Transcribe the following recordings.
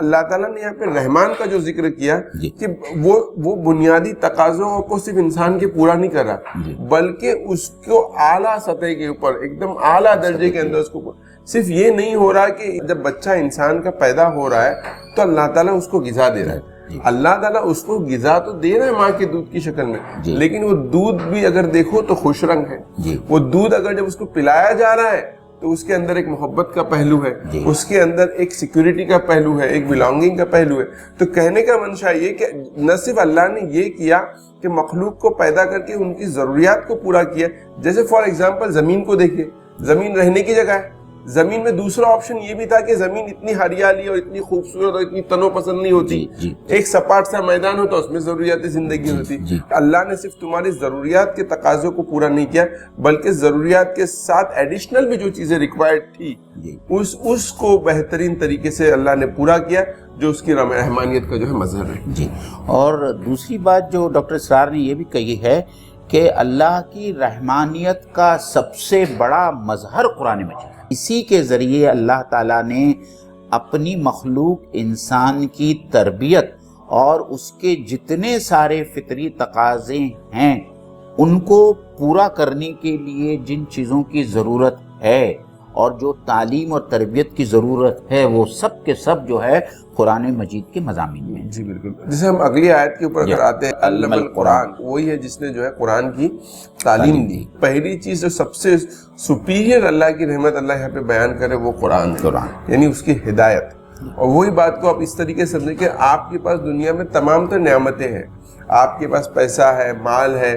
اللہ تعالیٰ نے یہاں پہ رحمان کا جو ذکر کیا کہ وہ بنیادی تقاضوں کو صرف انسان کے پورا نہیں کر رہا بلکہ اس کو اعلیٰ سطح کے اوپر ایک دم اعلیٰ درجے کے اندر اس کو صرف یہ نہیں ہو رہا کہ جب بچہ انسان کا پیدا ہو رہا ہے تو اللہ تعالیٰ اس کو غذا دے رہا ہے. اللہ تعالیٰ اس کو غذا تو دے رہا ہے ماں کے دودھ کی شکل میں, لیکن وہ دودھ بھی اگر دیکھو تو خوش رنگ ہے. وہ دودھ اگر جب اس کو پلایا جا رہا ہے تو اس کے اندر ایک محبت کا پہلو ہے, اس کے اندر ایک سیکیورٹی کا پہلو ہے, ایک بلانگنگ کا پہلو ہے. تو کہنے کا منشا یہ کہ نہ صرف اللہ نے یہ کیا کہ مخلوق کو پیدا کر کے ان کی ضروریات کو پورا کیا. جیسے فار ایگزامپل زمین کو دیکھیے, زمین رہنے کی جگہ ہے. زمین میں دوسرا آپشن یہ بھی تھا کہ زمین اتنی ہریالی اور اتنی خوبصورت اور اتنی تنو پسند نہیں ہوتی. ایک سپاٹ سا میدان ہوتا, اس میں ضروریات زندگی ہوتی. اللہ نے صرف تمہاری ضروریات کے تقاضوں کو پورا نہیں کیا بلکہ ضروریات کے ساتھ ایڈیشنل بھی جو چیزیں ریکوائرڈ تھی اس کو بہترین طریقے سے اللہ نے پورا کیا, جو اس کی رحمانیت کا جو ہے مظہر ہے. اور دوسری بات جو ڈاکٹر اسرار نے یہ بھی کہی ہے کہ اللہ کی رحمانیت کا سب سے بڑا مظہر قرآن مجید, اسی کے ذریعے اللہ تعالیٰ نے اپنی مخلوق انسان کی تربیت اور اس کے جتنے سارے فطری تقاضے ہیں ان کو پورا کرنے کے لیے جن چیزوں کی ضرورت ہے اور جو تعلیم اور تربیت کی ضرورت ہے وہ سب کے سب جو ہے قرآن مجید کے مضامین میں. جی بالکل. جیسے ہم اگلی آیت کے اوپر اگر آتے ہیں, علم القرآن, وہی ہے جس نے جو ہے قرآن کی تعلیم دی. پہلی چیز جو سب سے سپیریئر اللہ کی رحمت اللہ یہاں پہ بیان کرے وہ قرآن ہے, یعنی اس کی ہدایت. اور وہی بات کو آپ اس طریقے سے سمجھیں کہ آپ کے پاس دنیا میں تمام تر نعمتیں ہیں, آپ کے پاس پیسہ ہے, مال ہے,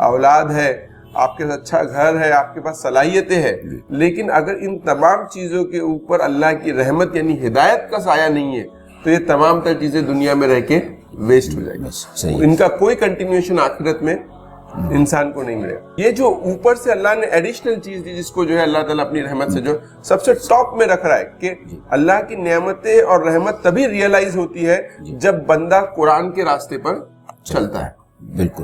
اولاد ہے, آپ کے پاس اچھا گھر ہے, آپ کے پاس صلاحیتیں ہیں, لیکن اگر ان تمام چیزوں کے اوپر اللہ کی رحمت یعنی ہدایت کا سایہ نہیں ہے تو یہ تمام تر چیزیں دنیا میں رہ کے ویسٹ ہو جائیں گی. ان کا کوئی کنٹینیوشن آخرت میں انسان کو نہیں ملے. یہ جو اوپر سے اللہ نے ایڈیشنل چیز دی جس کو جو ہے اللہ تعالیٰ اپنی رحمت سے جو سب سے ٹاپ میں رکھ رہا ہے کہ اللہ کی نعمتیں اور رحمت تبھی ریئلائز ہوتی ہے جب بندہ قرآن کے راستے پر چلتا ہے. بالکل.